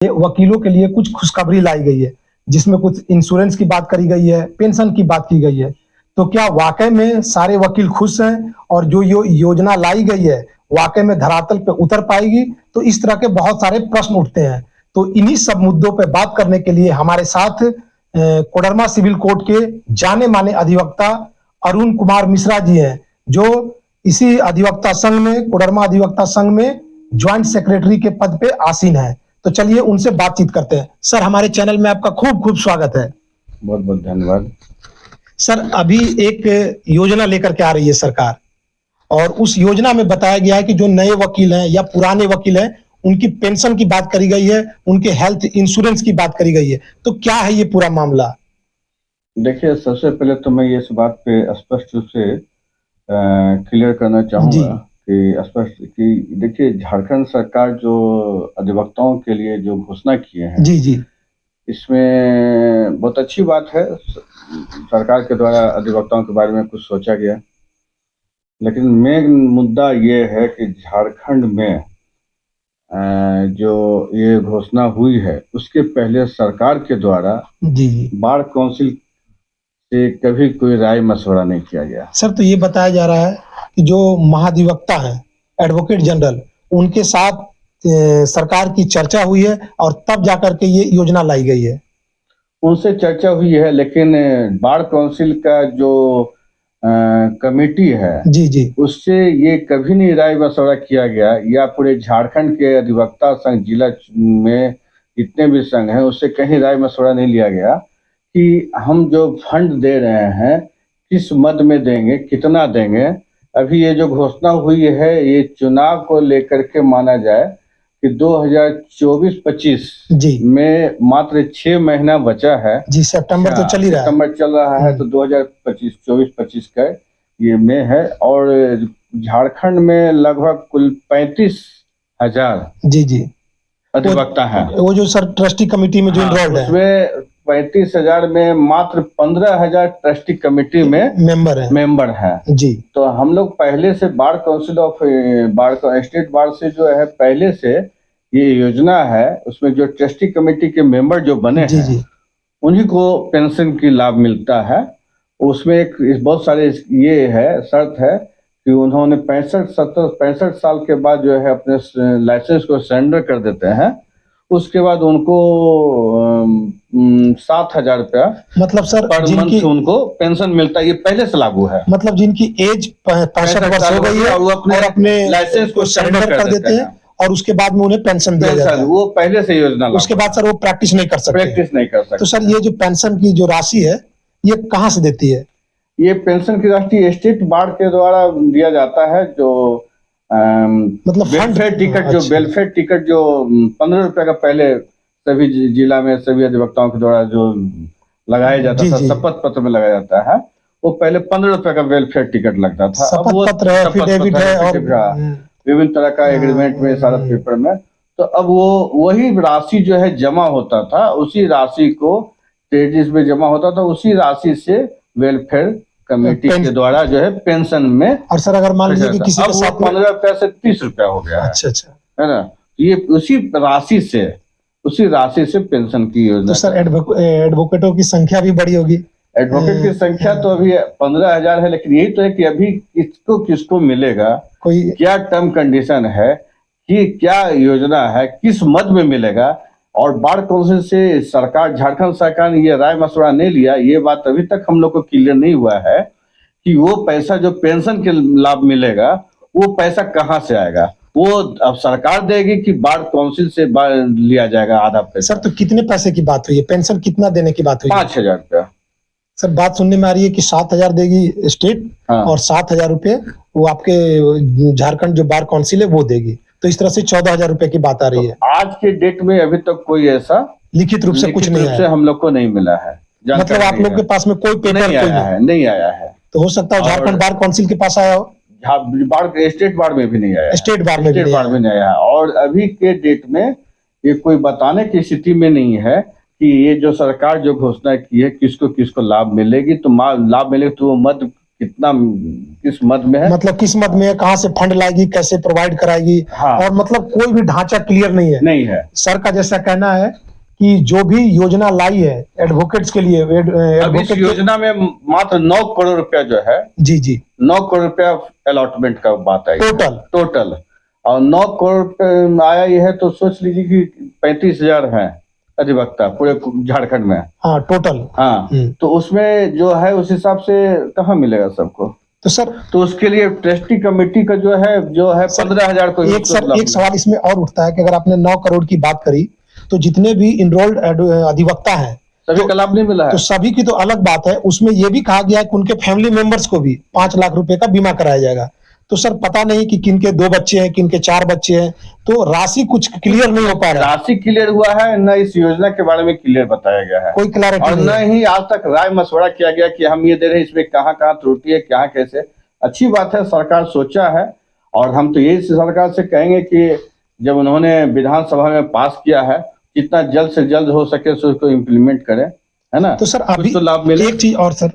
वकीलों के लिए कुछ खुशखबरी लाई गई है, जिसमें कुछ इंश्योरेंस की बात करी गई है, पेंशन की बात की गई है। तो क्या वाकई में सारे वकील खुश हैं और जो योजना लाई गई है वाकई में धरातल पे उतर पाएगी? तो इस तरह के बहुत सारे प्रश्न उठते हैं। तो इन्हीं सब मुद्दों पे बात करने के लिए हमारे साथ कोडरमा सिविल कोर्ट के जाने माने अधिवक्ता अरुण कुमार मिश्रा जी हैं, जो इसी अधिवक्ता संघ में, कोडरमा अधिवक्ता संघ में ज्वाइंट सेक्रेटरी के पद पे आसीन है। तो चलिए उनसे बातचीत करते हैं। सर, हमारे चैनल में आपका खूब खूब स्वागत है। बहुत बहुत धन्यवाद। सर, अभी एक योजना लेकर के आ रही है सरकार, और उस योजना में बताया गया है कि जो नए वकील हैं या पुराने वकील हैं, उनकी पेंशन की बात करी गई है, उनके हेल्थ इंश्योरेंस की बात करी गई है। तो क्या है ये पूरा मामला? देखिए, सबसे पहले तो मैं इस बात पे स्पष्ट रूप से क्लियर करना चाहूँगा कि स्पष्ट कि देखिए, झारखंड सरकार जो अधिवक्ताओं के लिए जो घोषणा किए हैं, जी, इसमें बहुत अच्छी बात है। सरकार के द्वारा अधिवक्ताओं के बारे में कुछ सोचा गया, लेकिन मेन मुद्दा ये है कि झारखंड में जो ये घोषणा हुई है, उसके पहले सरकार के द्वारा जी बार काउंसिल से कभी कोई राय मशवरा नहीं किया गया। सर, तो ये बताया जा रहा है कि जो महाधिवक्ता हैं, एडवोकेट जनरल, उनके साथ सरकार की चर्चा हुई है और तब जाकर के ये योजना लाई गई है। उनसे चर्चा हुई है, लेकिन बार काउंसिल का जो कमेटी है, जी, उससे ये कभी नहीं राय मशवरा किया गया, या पूरे झारखंड के अधिवक्ता संघ जिला में जितने भी संघ हैं, उससे कहीं राय मशवरा नहीं लिया गया कि हम जो फंड दे रहे हैं किस मद में देंगे, कितना देंगे। अभी ये जो घोषणा हुई है, ये चुनाव को लेकर के माना जाए कि 2024-25 जी में मात्र 6 महीना बचा है। जी, सितंबर तो चल ही रहा है। सितंबर चल रहा है, तो 2024-25 का ये में है, और झारखंड में लगभग कुल 35,000 जी अधिवक्ता है। वो जो सर ट्रस्टी कमेटी में जो इनरोल्ड है, उसमें 35,000 में मात्र 15,000 ट्रस्टी कमेटी में मेंबर है। जी, तो हम लोग पहले से bar council of state bar से जो है, पहले से ये योजना है, उसमें जो ट्रस्टी कमेटी के मेंबर जो बने हैं, उन्हीं को पेंशन की लाभ मिलता है। उसमें एक बहुत सारे ये है, शर्त है कि उन्होंने 65 साल के बाद जो है अपने लाइसेंस को सरेंडर कर देते हैं। उसके बाद उनको 7,000 रुपया मतलब सर पर मंथ उनको पेंशन मिलता है। ये पहले से लागू है। मतलब जिनकी एज 65 वर्ष हो गई है, वो अपने लाइसेंस को सरेंडर कर देते हैं और उसके बाद में उन्हें पेंशन दिया जाता है। वो पहले से योजना, उसके बाद सर वो प्रैक्टिस नहीं कर सकते। तो सर, ये जो पेंशन की जो राशि है, ये कहाँ से देती है? ये पेंशन की राशि स्टेट बार के द्वारा दिया जाता है। जो मतलब वेलफेयर टिकट, जो वेलफेयर टिकट जो 15 रुपए का पहले सभी जिला में सभी अधिवक्ताओं के द्वारा जो लगाया जाता था, शपथ पत्र में लगाया जाता है, वो पहले 15 रुपए का वेलफेयर टिकट लगता था। अब वो एफिडेविट है और विभिन्न तरह का एग्रीमेंट में, सारा पेपर में। तो अब वो वही राशि जो है जमा होता था, उसी राशि को क्रेडिट में जमा होता था, उसी राशि से वेलफेयर कमेटी के द्वारा जो है पेंशन में। और सर, अगर मान लीजिए कि किसी के साथ 15 रुपया से 30 रुपया हो गया है। अच्छा, है ना? ये उसी राशि से पेंशन की योजना। तो सर, एडवोकेटों की संख्या भी बड़ी होगी? एडवोकेट की संख्या तो अभी 15,000 है, लेकिन यही तो है कि अभी किसको मिलेगा, कोई क्या टर्म कंडीशन है, कि क्या योजना है, किस मद में मिलेगा। और बार काउंसिल से सरकार, झारखंड सरकार ने ये राय मशवरा नहीं लिया। ये बात अभी तक हम लोग को क्लियर नहीं हुआ है कि वो पैसा जो पेंशन के लाभ मिलेगा, वो पैसा कहाँ से आएगा। वो अब सरकार देगी कि बार काउंसिल से लिया जाएगा आधा पैसा। सर, तो कितने पैसे की बात हुई है? पेंशन कितना देने की बात हुई है? 5,000 रुपया। सर, बात सुनने में आ रही है कि 7,000 देगी स्टेट, और 7,000 रुपये वो आपके झारखंड जो बार काउंसिल है वो देगी। तो इस तरह से 14,000 रुपए की बात आ रही है। आज के डेट में अभी तक कोई ऐसा लिखित रूप से कुछ नहीं है, हम लोग को नहीं मिला है। मतलब आप लोग के पास में कोई पेपर नहीं आया है। तो हो सकता है झारखंड बार काउंसिल के पास आया हो। स्टेट बार में भी नहीं आया, स्टेट बार में नहीं आया। और अभी के डेट में ये कोई बताने की स्थिति में नहीं है कि ये जो सरकार जो घोषणा की है किसको लाभ मिलेगी। तो लाभ मिलेगा तो वो मद कितना किस मद में है, मतलब किस मद में है, कहाँ से फंड लाएगी, कैसे प्रोवाइड कराएगी। हाँ। और मतलब कोई भी ढांचा क्लियर नहीं है। नहीं है। सर का जैसा कहना है कि जो भी योजना लाई है एडवोकेट्स के लिए, अब इस योजना में मात्र 9 करोड़ रुपया जो है, जी जी 9 करोड़ रुपया अलॉटमेंट का बात आई, टोटल और 9 करोड़ रुपये आया ये है, तो सोच लीजिए कि 35,000 है अधिवक्ता पूरे झारखंड में। हाँ टोटल। हाँ, तो उसमें जो है उस हिसाब से कहाँ मिलेगा सबको। तो सर तो उसके लिए ट्रस्टी कमेटी का जो है 15,000 को एक सवाल इसमें और उठता है कि अगर आपने 9 करोड़ की बात करी तो जितने भी इनरोल्ड अधिवक्ता हैं सभी का लाभ नहीं मिला है। तो सभी की तो अलग बात है, उसमें यह भी कहा गया है कि उनके फैमिली मेंबर्स को भी 5 लाख रुपए का बीमा कराया जाएगा। तो सर पता नहीं कि किनके 2 बच्चे हैं, किनके 4 बच्चे हैं, तो राशि कुछ क्लियर नहीं हो पा रहा है। राशि क्लियर हुआ है न, इस योजना के बारे में क्लियर बताया गया है, कोई क्लैरिटी और न ही आज तक राय मशवरा किया गया कि हम ये दे रहे हैं, इसमें कहाँ कहाँ त्रुटि है, क्या कैसे। अच्छी बात है, सरकार सोचा है, और हम तो यही सरकार से कहेंगे कि जब उन्होंने विधानसभा में पास किया है, जितना जल्द से जल्द हो सके उसको इम्प्लीमेंट करें, है ना। तो सर अभी तो लाभ मिले। एक चीज और सर,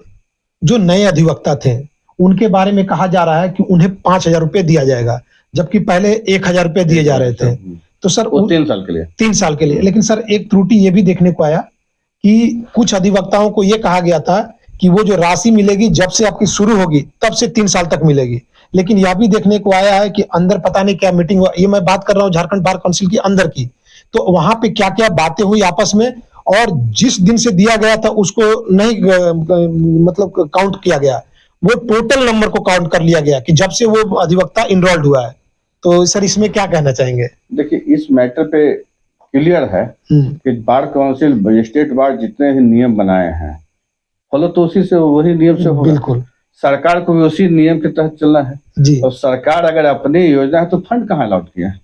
जो नए अधिवक्ता थे उनके बारे में कहा जा रहा है कि उन्हें 5,000 रुपए दिया जाएगा, जबकि पहले 1,000 रुपए दिए जा रहे थे। तो सर वो 3 साल के लिए, 3 साल के लिए। लेकिन सर एक त्रुटि ये भी देखने को आया कि कुछ अधिवक्ताओं को ये कहा गया था कि वो जो राशि मिलेगी जब से आपकी शुरू होगी तब से 3 साल तक मिलेगी। लेकिन यह भी देखने को आया है कि अंदर पता नहीं क्या मीटिंग हुआ, ये मैं बात कर रहा हूँ झारखंड बार काउंसिल की अंदर की, तो वहां पे क्या क्या बातें हुई आपस में, और जिस दिन से दिया गया था उसको नहीं मतलब काउंट किया गया, वो टोटल नंबर को काउंट कर लिया गया कि जब से वो अधिवक्ता इनरोल्ड हुआ है। तो सर इसमें क्या कहना चाहेंगे? देखिए, इस मैटर पे क्लियर है कि बार काउंसिल, स्टेट बार जितने भी नियम बनाए हैं फॉलो तो उसी से, वही नियम से होगा। बिल्कुल, सरकार को भी उसी नियम के तहत चलना है जी। और सरकार अगर अपनी योजना है तो फंड कहाँ अलॉट किया है,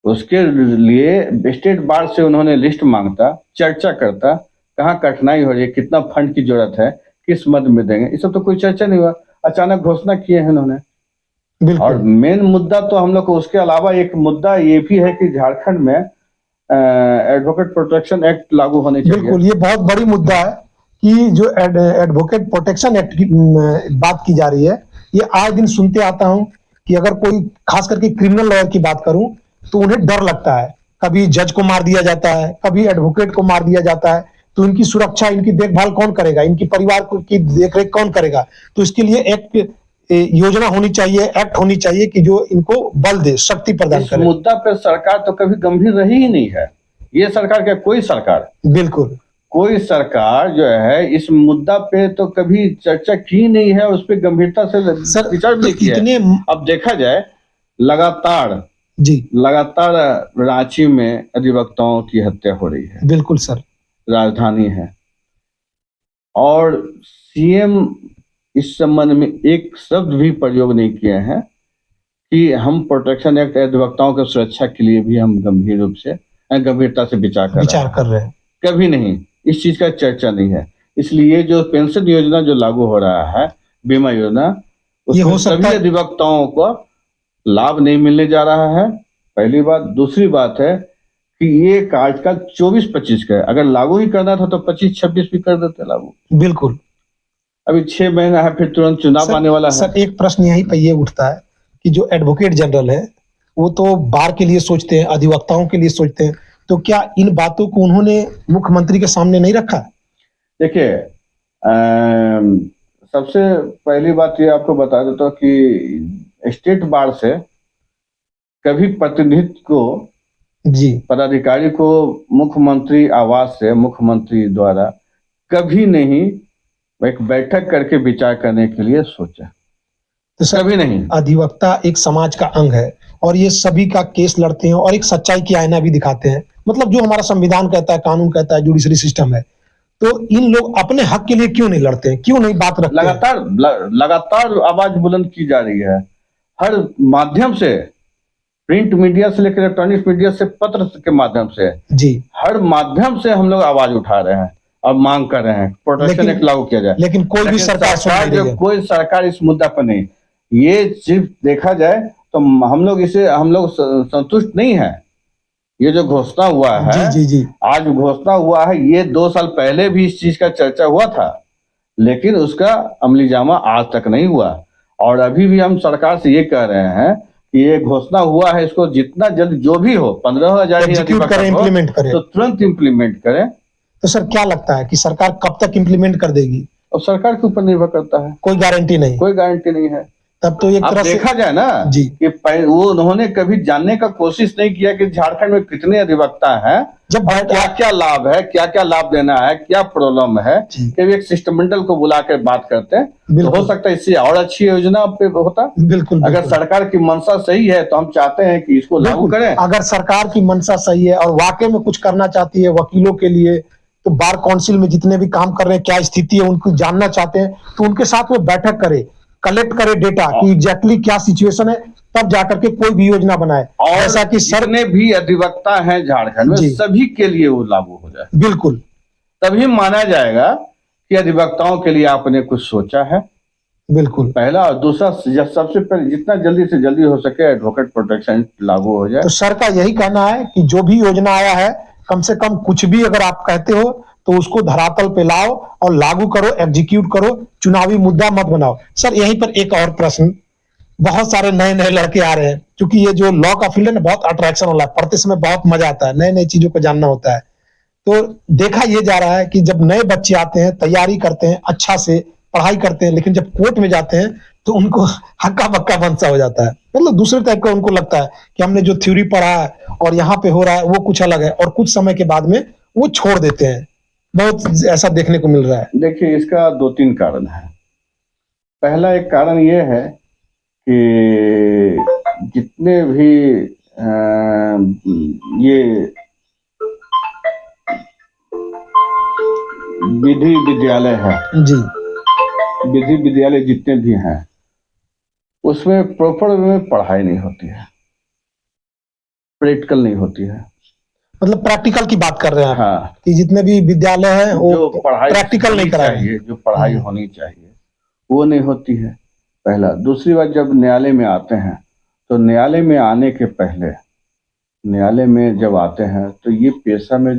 उसके लिए स्टेट बार से उन्होंने लिस्ट मांगता, चर्चा करता, कहाँ कठिनाई हो रही है, कितना फंड की जरूरत है, किस मद में देंगे, ये सब तो कोई चर्चा नहीं हुआ, अचानक घोषणा किए हैं उन्होंने। और मेन मुद्दा तो हम लोग को, उसके अलावा एक मुद्दा ये भी है कि झारखंड में एडवोकेट प्रोटेक्शन एक्ट लागू होने चाहिए। बिल्कुल, ये बहुत बड़ी मुद्दा है कि जो एडवोकेट प्रोटेक्शन एक्ट की बात की जा रही है, ये आए दिन सुनते आता हूं कि अगर कोई, खास करके क्रिमिनल लॉयर की बात करूं तो उन्हें डर लगता है, कभी जज को मार दिया जाता है, कभी एडवोकेट को मार दिया जाता है, तो इनकी सुरक्षा, इनकी देखभाल कौन करेगा, इनकी परिवार की देखरेख कौन करेगा। तो इसके लिए एक योजना होनी चाहिए, एक्ट होनी चाहिए कि जो इनको बल दे, शक्ति प्रदान करे। इस मुद्दा पर सरकार तो कभी गंभीर रही ही नहीं है, ये सरकार क्या, कोई सरकार, बिल्कुल कोई सरकार जो है इस मुद्दा पे तो कभी चर्चा की नहीं है, उस पर गंभीरता से विचार नहीं किया है। अब देखा जाए, लगातार रांची में अधिवक्ताओं की हत्या हो रही है। बिल्कुल सर, राजधानी है, और सीएम इस संबंध में एक शब्द भी प्रयोग नहीं किए हैं कि हम प्रोटेक्शन एक्ट अधिवक्ताओं की सुरक्षा के लिए भी हम गंभीर रूप से, गंभीरता से विचार कर रहे हैं। कभी नहीं, इस चीज का चर्चा नहीं है। इसलिए जो पेंशन योजना जो लागू हो रहा है, बीमा योजना, उसमें सभी अधिवक्ताओं को लाभ नहीं मिलने जा रहा है, पहली बात। दूसरी बात है कि ये कार्यकाल 24-25 का है, अगर लागू ही करना था तो 25-26 भी कर देते लागू। बिल्कुल, अभी 6 महीना है, फिर तुरंत चुनाव आने वाला है। सर एक प्रश्न यहीं पर ये उठता है कि जो एडवोकेट जनरल है वो तो बार के लिए सोचते हैं, अधिवक्ताओं के लिए सोचते हैं, तो क्या इन बातों को उन्होंने मुख्यमंत्री के सामने नहीं रखा? देखिए, सबसे पहली बात ये आपको बता देता हूं कि स्टेट बार से कभी प्रतिनिधि को, जी, पदाधिकारी को मुख्यमंत्री आवास से, मुख्यमंत्री द्वारा कभी नहीं एक बैठक करके विचार करने के लिए सोचा, तो कभी नहीं। अधिवक्ता एक समाज का अंग है और ये सभी का केस लड़ते हैं और एक सच्चाई की आईना भी दिखाते हैं, मतलब जो हमारा संविधान कहता है, कानून कहता है, जुडिशरी सिस्टम है। तो इन लोग अपने हक के लिए क्यों नहीं लड़ते हैं, क्यों नहीं बात रखते हैं? लगातार आवाज बुलंद की जा रही है, हर माध्यम से, प्रिंट मीडिया से लेकर इलेक्ट्रॉनिक मीडिया से, पत्र के माध्यम से, जी, हर माध्यम से हम लोग आवाज उठा रहे हैं और मांग कर रहे हैं प्रोटेक्शन एक्ट लागू किया जाए। लेकिन कोई भी कोई सरकार इस मुद्दा पर नहीं। ये सिर्फ देखा जाए तो हम लोग संतुष्ट नहीं है। ये जो घोषणा हुआ है, जी, आज घोषणा हुआ है, ये 2 साल पहले भी इस चीज का चर्चा हुआ था, लेकिन उसका अमलीजामा आज तक नहीं हुआ। और अभी भी हम सरकार से ये कह रहे हैं कि ये घोषणा हुआ है, इसको जितना जल्द जो भी हो 15,000 ही एग्जीक्यूट करें, अधिवक्ता हो, इम्प्लीमेंट करें। तो तुरंत इम्प्लीमेंट करें। तो सर क्या लगता है कि सरकार कब तक इम्प्लीमेंट कर देगी? और सरकार के ऊपर निर्भर करता है, कोई गारंटी नहीं। कोई गारंटी नहीं है। तब तो एक अब तरह से देखा जाए ना जी कि वो उन्होंने कभी जानने का कोशिश नहीं किया कि झारखंड में कितने अधिवक्ता हैं, जब और क्या क्या लाभ है, क्या क्या लाभ देना है, क्या प्रॉब्लम है, जी। कि एक सिस्टमंडल को बुला कर बात करते हैं तो बिल्कुल। हो सकता है इससे और अच्छी योजना पे होता। बिल्कुल अगर बिल्कुल। सरकार की मंशा सही है तो हम चाहते हैं कि इसको लागू बिल्कुल। करें। अगर सरकार की मंशा सही है और वाकई में कुछ करना चाहती है वकीलों के लिए, तो बार काउंसिल में जितने भी काम कर रहे हैं क्या स्थिति है उनको जानना चाहते हैं, तो उनके साथ में बैठक करे, कलेक्ट करे डेटा कि एग्जैक्टली क्या सिचुएशन है, तब जाकर के कोई भी योजना बनाए। और ऐसा कि सर जितने भी अधिवक्ता हैं झारखंड में जी। सभी के लिए वो लागू हो जाए, बिल्कुल, तभी माना जाएगा कि अधिवक्ताओं के लिए आपने कुछ सोचा है। बिल्कुल। पहला, और दूसरा, सबसे पहले जितना जल्दी से जल्दी हो सके एडवोकेट प्रोटेक्शन लागू हो जाए। तो सर का यही कहना है कि जो भी योजना आया है, कम से कम कुछ भी अगर आप कहते हो तो उसको धरातल पे लाओ और लागू करो, एग्जीक्यूट करो, चुनावी मुद्दा मत बनाओ। सर यहीं पर एक और प्रश्न, बहुत सारे नए नए लड़के आ रहे हैं, क्योंकि ये जो लॉ का फील्ड है ना बहुत अट्रैक्शन वाला है, पढ़ते समय बहुत मजा आता है, नए नए चीजों को जानना होता है। तो देखा ये जा रहा है कि जब नए बच्चे आते हैं, तैयारी करते हैं, अच्छा से पढ़ाई करते हैं, लेकिन जब कोर्ट में जाते हैं तो उनको हक्का बक्का बनसा हो जाता है, मतलब दूसरे टाइप का उनको लगता है कि हमने जो थ्योरी पढ़ा है और यहाँ पे हो रहा है वो कुछ अलग है, और कुछ समय के बाद में वो छोड़ देते हैं। बहुत ऐसा देखने को मिल रहा है। देखिए, इसका 2-3 कारण है। पहला एक कारण ये है कि जितने भी ये विधि विद्यालय है जी, विधि विद्यालय जितने भी हैं उसमें प्रॉपर में पढ़ाई नहीं होती है, प्रैक्टिकल नहीं होती है। मतलब प्रैक्टिकल की बात कर रहे हैं आप? हाँ, कि जितने भी विद्यालय हैं वो जो पढ़ाई प्रैक्टिकल नहीं करा रहे हैं। चाहिए, जो पढ़ाई होनी चाहिए वो नहीं होती है, पहला। दूसरी बात, जब न्यायालय में आते हैं तो न्यायालय में आने के पहले, न्यायालय में जब आते हैं तो ये पेशा में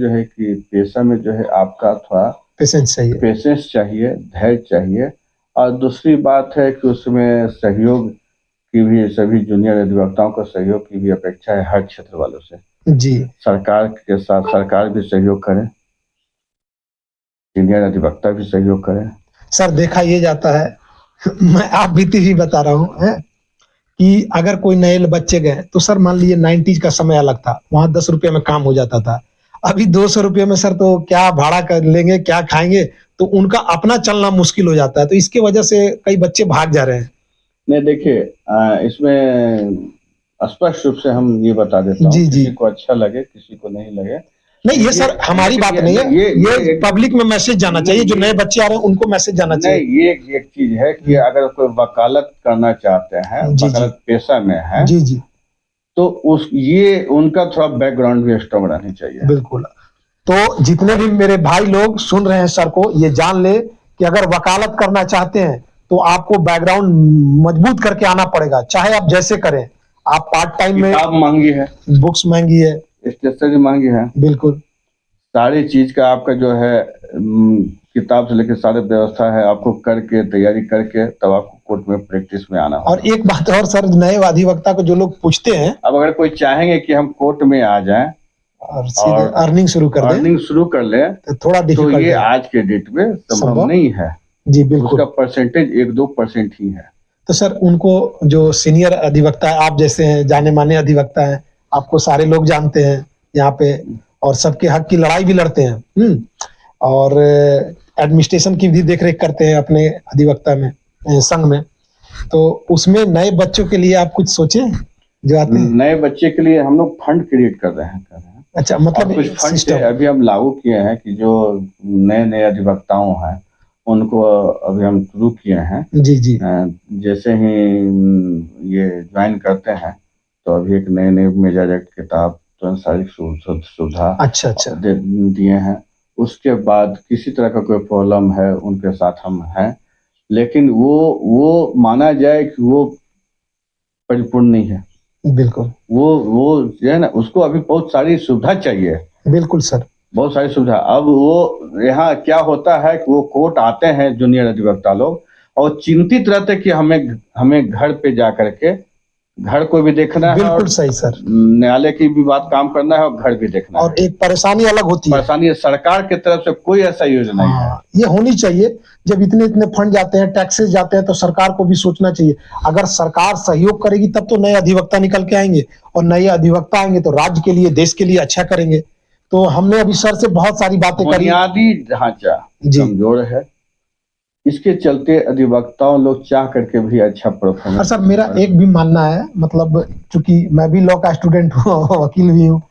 जो है आपका थोड़ा पेशेंस चाहिए, धैर्य चाहिए। और दूसरी बात है कि उसमें सहयोग की भी, सभी जूनियर अधिवक्ताओं को सहयोग की भी अपेक्षा है हर क्षेत्र वालों से। जी। सरकार के साथ सरकार भी सहयोग करे, सीनियर अधिवक्ता भी सहयोग करें। सर देखा ये जाता है मैं आप बीती भी बता रहा हूँ है कि अगर कोई नए बच्चे गए तो सर मान लीजिए 90s का समय अलग था, वहां 10 रुपये में काम हो जाता था। अभी 200 रुपये में सर तो क्या भाड़ा कर लेंगे, क्या खाएंगे, तो उनका अपना चलना मुश्किल हो जाता है। तो इसकी वजह से कई बच्चे भाग जा रहे हैं। नहीं, देखिए, इसमें स्पष्ट रूप से हम ये बता देता हूँ, जी, जी। किसी को अच्छा लगे, किसी को नहीं लगे। नहीं ये सर हमारी बात नहीं है, ये पब्लिक में मैसेज जाना चाहिए, जो नए बच्चे आ रहे हैं उनको मैसेज जाना चाहिए। नहीं, ये एक चीज है कि अगर कोई वकालत करना चाहते हैं, जी, वकालत पेशा में है, जी जी, तो ये उनका थोड़ा बैकग्राउंड भी स्ट्रांग रहनी चाहिए। बिल्कुल। तो जितने भी मेरे भाई लोग सुन रहे हैं सर को, ये जान ले कि अगर वकालत करना चाहते हैं तो आपको बैकग्राउंड मजबूत करके आना पड़ेगा, चाहे आप जैसे करें। आप पार्ट टाइम में, किताब महंगी है, बुक्स महंगी है, स्टेशनरी महंगी है, बिल्कुल सारी चीज का आपका जो है किताब से लेकर सारे व्यवस्था है, आपको करके तैयारी करके तब आपको कोर्ट में प्रैक्टिस में आना होगा। और एक बात और सर, नए अधिवक्ता को जो लोग पूछते हैं, अब अगर कोई चाहेंगे कि हम कोर्ट में आ जाएं और सीधे अर्निंग शुरू कर दें, अर्निंग शुरू कर ले, तो थोड़ा तो डिफिकल्ट ये है। आज के डेट में संभव नहीं है। जी बिल्कुल। उसका परसेंटेज 1-2% ही है। तो सर उनको, जो सीनियर अधिवक्ता है, आप जैसे हैं, जाने माने अधिवक्ता हैं, आपको सारे लोग जानते हैं यहाँ पे, और सबके हक की लड़ाई भी लड़ते हैं, और एडमिनिस्ट्रेशन की भी देखरेख करते हैं अपने अधिवक्ता में, संघ में। तो उसमें नए बच्चों के लिए आप कुछ सोचे जो आते हैं? नए बच्चे के लिए हम लोग फंड क्रिएट कर रहे हैं। अच्छा, मतलब कुछ फंड अभी हम लागू किए हैं कि जो नए नए अधिवक्ताओं हैं उनको अभी हम शुरू किए हैं। जी जी। जैसे ही ये ज्वाइन करते हैं तो अभी एक नए मेजर एक्ट किताब तो शारीरिक सुविधा अच्छा अच्छा दिए हैं। उसके बाद किसी तरह का कोई प्रॉब्लम है उनके साथ हम हैं, लेकिन वो माना जाए कि वो परिपूर्ण नहीं है। बिल्कुल। वो जो है ना, उसको अभी बहुत सारी सुविधा चाहिए। बिल्कुल सर। बहुत सारी सुविधा। अब वो यहाँ क्या होता है कि वो कोर्ट आते हैं जूनियर अधिवक्ता लोग और चिंतित रहते कि हमें घर पे जा करके घर को भी देखना है और बिल्कुल सही सर। न्यायालय की भी बात काम करना है और घर भी देखना है। और एक परेशानी अलग होती है, परेशानी सरकार की तरफ से कोई ऐसा योजना नहीं है। ये होनी चाहिए। जब इतने इतने फंड जाते हैं, टैक्सेस जाते हैं, तो सरकार को भी सोचना चाहिए। अगर सरकार सहयोग करेगी तब तो नए अधिवक्ता निकल के आएंगे, और नए अधिवक्ता आएंगे तो राज्य के लिए, देश के लिए अच्छा करेंगे। तो हमने अभी सर से बहुत सारी बातें करी। बुनियादी ढांचा कमजोर है, इसके चलते अधिवक्ताओं लोग चाह करके भी अच्छा परफॉर्मेंस। और सर मेरा एक भी मानना है, मतलब चूंकि मैं भी लॉ का स्टूडेंट हूँ, वकील भी हूँ,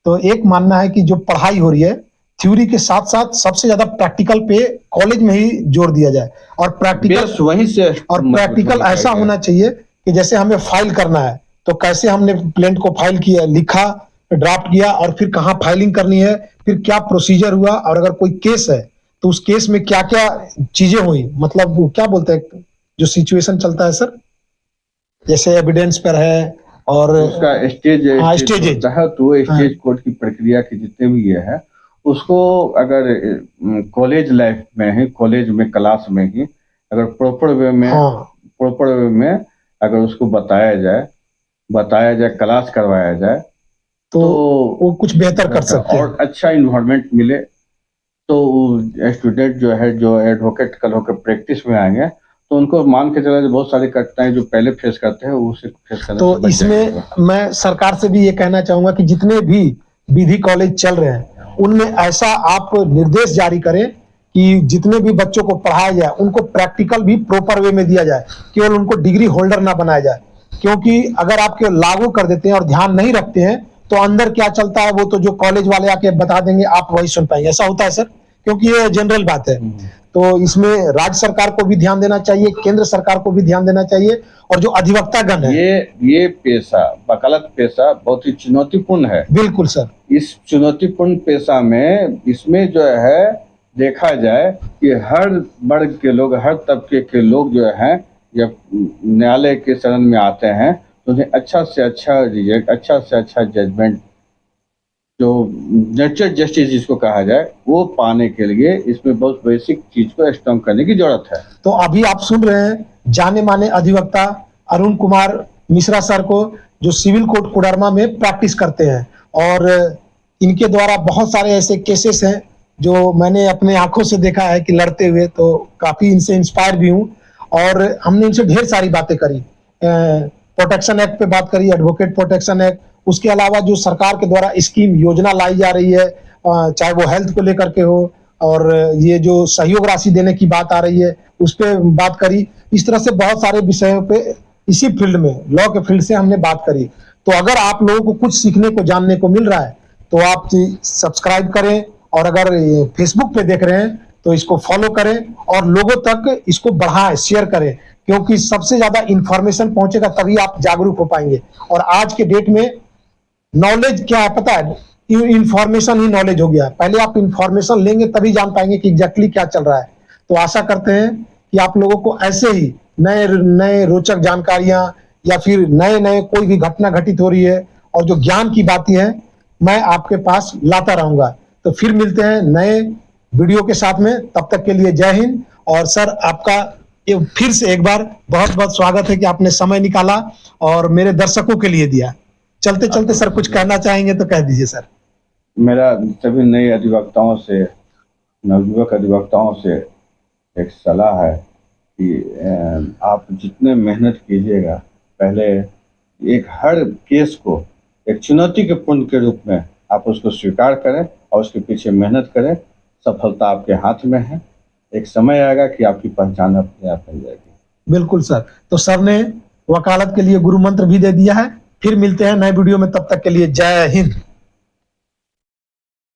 तो एक मानना है कि जो पढ़ाई हो रही है थ्योरी के साथ साथ सबसे ज्यादा प्रैक्टिकल पे कॉलेज में ही जोर दिया जाए। और प्रैक्टिकल वहीं से, और प्रैक्टिकल ऐसा होना चाहिए कि जैसे हमें फाइल करना है तो कैसे हमने प्लेंट को फाइल किया, लिखा, ड्राफ्ट किया, और फिर कहाँ फाइलिंग करनी है, फिर क्या प्रोसीजर हुआ, और अगर कोई केस है तो उस केस में क्या क्या चीजें हुई, मतलब वो क्या बोलते हैं, जो सिचुएशन चलता है सर, जैसे एविडेंस पर है और उसका स्टेज होता है, तो स्टेज कोर्ट की प्रक्रिया के जितने भी ये है उसको अगर कॉलेज लाइफ में ही, कॉलेज में क्लास में ही अगर प्रॉपर वे में अगर उसको बताया जाए, क्लास करवाया जाए तो वो कुछ बेहतर कर सकते हैं और अच्छा इन्वायरमेंट मिले, तो स्टूडेंट जो है, जो एडवोकेट कल होकर प्रैक्टिस में आएंगे तो उनको मान के चला बहुत सारी कठिनाई जो पहले फेस करते हैं उसे फेस करने तो इसमें मैं सरकार से भी ये कहना चाहूंगा कि जितने भी विधि कॉलेज चल रहे हैं उनमें ऐसा आप निर्देश जारी करें कि जितने भी बच्चों को पढ़ाया जाए उनको प्रैक्टिकल भी प्रॉपर वे में दिया जाए, केवल उनको डिग्री होल्डर ना बनाया जाए। क्योंकि अगर आप केवल लागू कर देते हैं और ध्यान नहीं रखते हैं तो अंदर क्या चलता है वो तो जो कॉलेज वाले आके बता देंगे, आप वही सुन पाएंगे। ऐसा होता है सर, क्योंकि ये जनरल बात है। तो इसमें राज्य सरकार को भी ध्यान देना चाहिए, केंद्र सरकार को भी ध्यान देना चाहिए, और जो अधिवक्तागण है, ये पेशा, वकालत पेशा बहुत ही चुनौतीपूर्ण है। बिल्कुल सर। इस चुनौतीपूर्ण पेशा में इसमें जो है देखा जाए कि हर वर्ग के लोग, हर तबके के लोग जो हैं जब न्यायालय के शरण में आते हैं तो उन्हें अच्छा से अच्छा रिजल्ट, अच्छा से अच्छा जजमेंट, जो नेचर जस्टिस जिसको कहा जाए, वो पाने के लिए इसमें बहुत बेसिक चीज को स्ट्रॉन्ग करने की जरूरत है। तो अभी आप सुन रहे हैं जाने माने अधिवक्ता अरुण कुमार मिश्रा सर को, जो सिविल कोर्ट कोडरमा में प्रैक्टिस करते हैं, और इनके द्वारा बहुत सारे ऐसे केसेस हैं जो मैंने अपने आंखों से देखा है कि लड़ते हुए, तो काफी इनसे इंस्पायर भी हूँ। और हमने इनसे ढेर सारी बातें करी, प्रोटेक्शन एक्ट पे बात करी, एडवोकेट प्रोटेक्शन एक्ट, उसके अलावा जो सरकार के द्वारा स्कीम योजना लाई जा रही है, चाहे वो हेल्थ को लेकर के हो, और ये जो सहयोग राशि देने की बात आ रही है उस पर बात करी। इस तरह से बहुत सारे विषयों पे इसी फील्ड में, लॉ के फील्ड से हमने बात करी। तो अगर आप लोगों को कुछ सीखने को, जानने को मिल रहा है तो आप सब्सक्राइब करें, और अगर फेसबुक पे देख रहे हैं तो इसको फॉलो करें और लोगों तक इसको बढ़ाएं, शेयर करें, क्योंकि सबसे ज्यादा इंफॉर्मेशन पहुंचेगा तभी आप जागरूक हो पाएंगे। और आज के डेट में नॉलेज क्या है पता है, इंफॉर्मेशन ही नॉलेज हो गया। पहले आप इंफॉर्मेशन लेंगे तभी जान पाएंगे कि एग्जैक्टली क्या चल रहा है। तो आशा करते हैं कि आप लोगों को ऐसे ही नए नए रोचक जानकारियां, या फिर नए नए कोई भी घटना घटित हो रही है और जो ज्ञान की बातें हैं, मैं आपके पास लाता रहूंगा। तो फिर मिलते हैं नए वीडियो के साथ में, तब तक के लिए जय हिंद। और सर आपका ये फिर से एक बार बहुत बहुत स्वागत है कि आपने समय निकाला और मेरे दर्शकों के लिए दिया। चलते चलते सर कुछ कहना चाहेंगे तो कह दीजिए सर। मेरा सभी नए अधिवक्ताओं से, नवयुवक अधिवक्ताओं से एक सलाह है कि आप जितने मेहनत कीजिएगा, पहले एक हर केस को एक चुनौती के पूर्ण के रूप में आप उसको स्वीकार करें और उसके पीछे मेहनत करें। सफलता आपके हाथ में है, एक समय आएगा कि आपकी पहचान अपने आप बन जाएगी। बिल्कुल सर। तो सर ने वकालत के लिए गुरु मंत्र भी दे दिया है। फिर मिलते हैं नए वीडियो में, तब तक के लिए जय हिंद।